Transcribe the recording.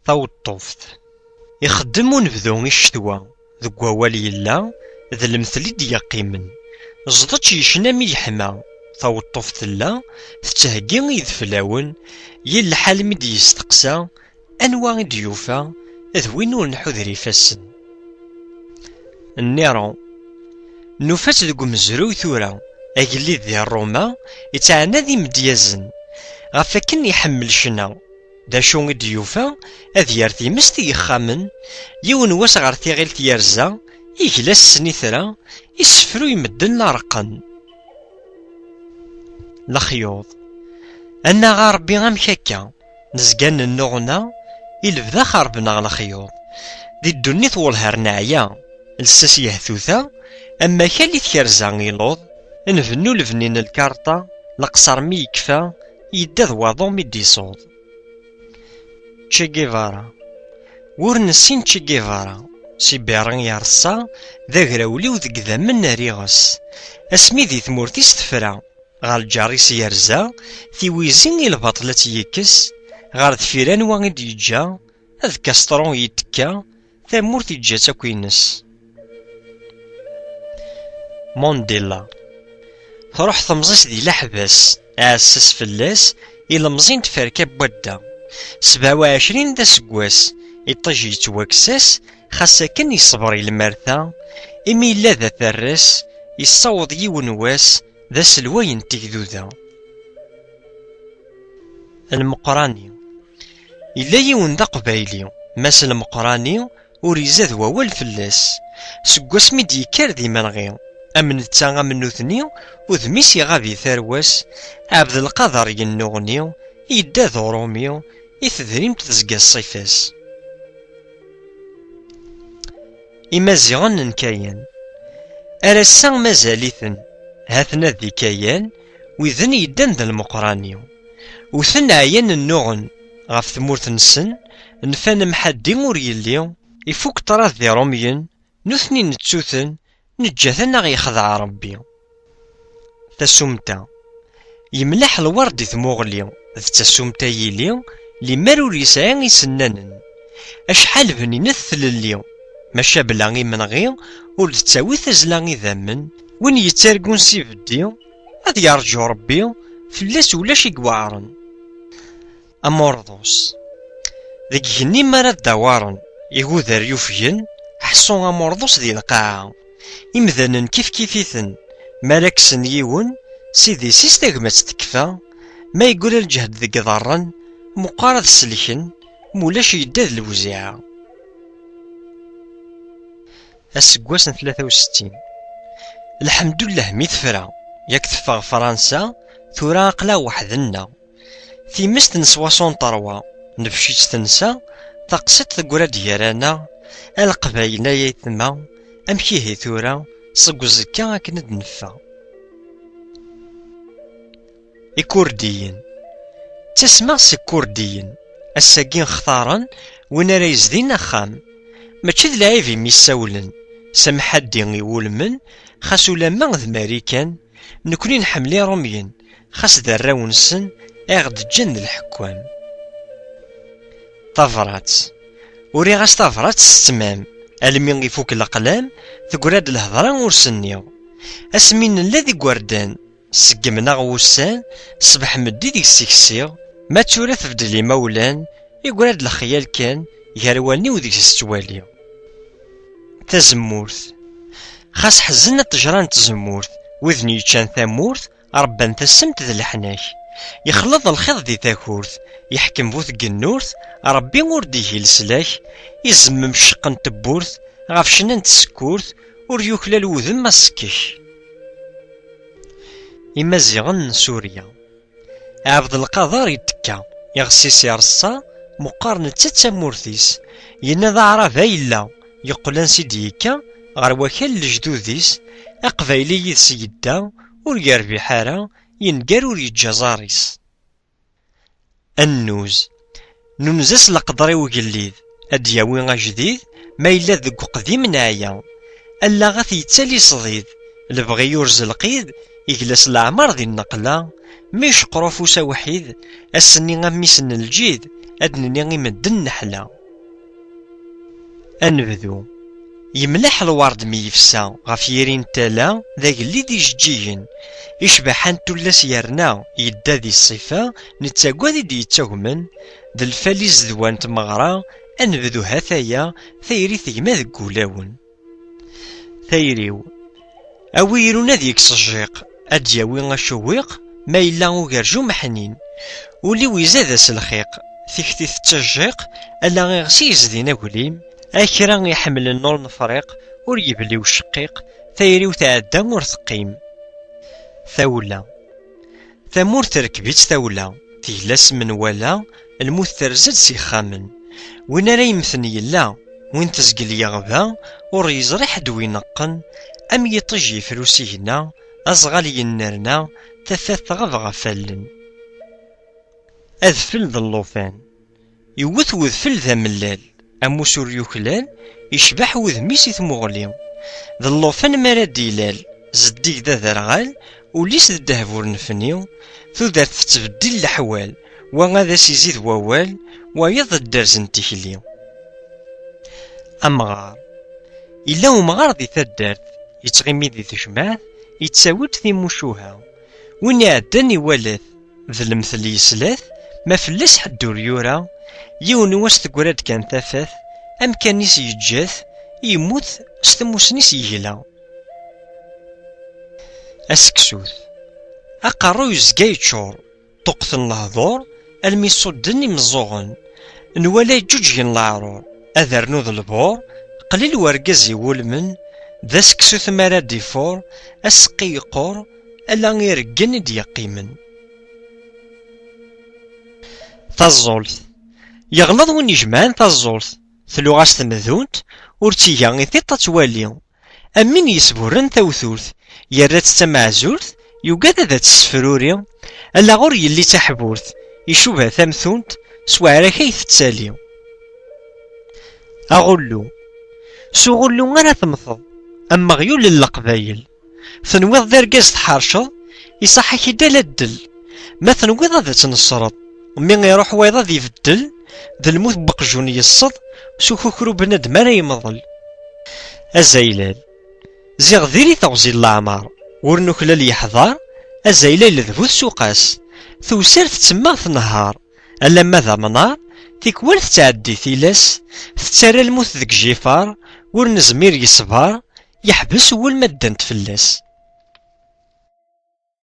Taweṭṭuft. Ixeddem unebdu icetwa deg wawal yella d lemthel i d-yeqqimen. Ẓḍeǧ yecna mi yeḥma. Taweṭṭuft tella tettheggi ideflawen yal lḥal mi d-yesteqsa anwa i d-yufa d win ur nḥuder ifassen. Nniṛu. Nufa-tt deg umezruy tura agellid di Roma yettɛanad imedyazen ɣef akken iḥemmel ccna. D acu i d-yufa ad yerr timest i yexxamen yiwen wass ɣer tiɣilt yerza igla snitra isefru medden la reqqen. Lexyuḍ. Annaɣ a Ṛebbi amek akka nezga nennuɣna i lebda xeṛben-aɣ lexyuḍ. Di ddunit welher neɛya lsas yehtuta amma kali tkerza iluḍ nbennu lebnin lkarṭa leqṣar mi yekfa yedda d waḍu mi d-isuḍ. Che Guevara. Ur nessin Che Guevara Sibéran yerṣa d agrawliw deg idammen n riɣes asmi di tmurt-is tefra ɣer lǧar-is yerza tiwizi i lbaṭel ad tt-yekkes ɣer deffir anwa i d-yeǧǧa ad Castro yettekka tamurt yeǧǧa-tt akk ines. Mandela. Tṛuḥ temẓi-s di leḥbas aɛessas fell-as ilemẓi n tferka n wadda 27 d aseggas iṭij yettwakkes-as xas akken yesber i lmerta imi yella d aterras yessaweḍ yiwen wass d aselway n tigduda. Lmeqrani. Yella yiwen d aqbayli Mass Lmeqrani ur izad wawal fell-as seg wasmi d-yekker d imenɣi am netta am nutni udem-is iɣab i tarwa-s Ɛebdelqader yennuɣni yedda d Uṛumi i tedrimt tezga ṣṣifa-s. Imaziɣen n Kayan. Ar ass-a mazal-iten ha-ten-a di Kayan widen yeddan d Lmeqrani wten ɛyan nnuɣen ɣef tmurt-nsen nfan mḥaddi ur yelli ifuk ṭṭrad di Rumyen nutni nettuten neǧǧa-ten aɣ yexdeɛ Ṛebbi. Tasumta. Yemlaḥ lweṛd i tmuɣli d tasumta yili limmer ur yesɛi isennanen acḥal bninet tlelli maca bla imenɣi ur d-ttawi tazzla idammen win yettargun si beddi ad yerǧu Ṛebbi fell-as ulac i yuɛren. Amurḍus. Deg yigenni mi ara ddawaren igudar yufgen ḥṣu amurḍus di lqaɛa imdanen kifkif-iten mara kksen yiwen sidis-is tagmat tekfa ma yeggul lǧehd deg iḍarren meqqar ad selken mulac yedda d lewziɛa. Aseggas n 63. Lḥemdullah mi tefra yak teffeɣ Fransa tura aqla weḥd-nneɣ timest n 63 nefcitt tensa taqsiṭ tegra-d gar-aneɣ aleqbayel ay aytma amek ihi tura seg uẓekka akken ad neffeɣ. Ikurdiyen. Ttasmeɣ seg Kurdiyen ass-agi xtaṛen win ara yezdin axxam mačči d lɛib imi ssawlen samḥaddi i wulmen xas ulamma d Marikan nekni nḥemmel Irumyen xas d arraw-nsen ay aɣ-d-ǧǧan d lḥekkam. Tabrat. Uriɣ-as tabrat s ttmam almi ifuk leqlam tegra-d lhedra ur senniɣ asmi nella d igerdan seggmen-aɣ wussan ṣbeḥ meddi deg-s ksiɣ ma tura tebdel imawlan yegra-d lexyal kan gar wallen-iw deg-s ttwaliɣ. Tazemmurt. Xas ḥzen at ṭṭejṛa n tzemmurt widen yeččan tamurt ṛebban tassemt d leḥnak yexleḍ lxiḍ di takurt yeḥkem bu tgennurt Ṛebbi ur d-ihi leslak izemmem cceq n tewwurt ɣef ccna n tsekkurt ur yuklal wudem asekkek. Imaziɣen n Surya. Ɛebdelqader yettekka iɣes-is yerṣa meqqar netta d tamurt-is yenna d aɛrab yella yeqqel ansi d-yekka ɣer wakal lejdud-is aqbayli yid-s yedda ur yerbiḥ ara yengar ur yeǧǧa ẓar-is. Annuz. Nunez-as leqder i ugellid ad yawi ajdid ma yella deg uqdim neɛya allaɣ ad t-yettali ṣdid lebɣi urz lqid يجلس العمر ذي النقلة ميش قروفوسا وحيد السني غميسن الجيد أدنني غيمدن نحلة. أنبذو يملح الورد ميفسا غف يرين تالا ذاك اللي دي جيجين يشبحان تولاس يرنا يدا ذي الصفة نتاقوا ذي دي يتاومن ذا الفاليز ذوان تمغرا. أنبذو هاثايا ثيري ثيما ذا قولاون ثيريو أويرونا ذيك صجيق أدياوي غشويق ما إلا وغرجو محنين ولي ويزاد الخيق ثيكتي تتجيق ألا غيغسيز ذينا قليم أكرا يحمل النور نفريق ور يبلي وشقيق ثيري وتعدى ور ثقيم. ثولة ثمور تركبيت ثولة تيلاس من ولا الموت ترزد سيخامن وين راه يمثن يلا وين تزقل يغبا ور يزري حد وينقن أم يطجي فلوسي هنا أزغال ينرنا تثاث غضغ فلن. أذفل ذا اللوفان يوث وذفل ذا ملال أموسور يوكلال يشبح وذميس ثمغلي ذا اللوفان مراد ديلال زديك ذا ذرغال وليس ذا الدهبور نفنيو ذات تتبدل الأحوال وغادا سيزيد ووال ويض الدرز نتيكليو. أمغار إلا ومغار ذي ثدارت يتغمي ذي تجمع يتساوت ذي مشوها وين يعدان يوالث ذا المثل يسلاث ما فلس حد ريورا يون واس تقراد كان ثافث أم كان نيس يتجاث يموت ستموسنيس يهلا. أسكسوث أقارو يزقا يتشور طقثن الهضور المي صدني مزوغن نوالا جوجين العرور أذرنو ذا البور قليل ورقز يولمن ذا سكسوث مارا ديفور أسقي يقور ألا يرقن ديقيمن. تازولث يغلظ وين يجمعن تازولث ثلوغاس تمذونت ورتيها غيثيطا توالي أمين يسبورن توثوث يرات تمعزولث يوقات ذات السفروري ألا غور يلي تحبورث يشوبها ثمثونت سواعرا كيث تسالي. أغلو سوغلو غير ثمثض أما غيول للقبايل ثنويض ذا رقاز تحارشض يصحي كدا لا الدل ما ثنويض ذا تنصرط ومين يروح ويضا ذي يبدل ذا الموت بقجون يصد سوكوكرو بنادم راه يمضل. أزايلال زيغ ذيري تغزي العمار ورنوكلال يحضر أزايلال ذبوث سوقاس ثوسير تتسمى في النهار ألا ماذا منار تيكوال تتعدي ثيلاس تتسارى الموت ذك جيفار ورنزمير يصبار يحبس والمدان تفلاس.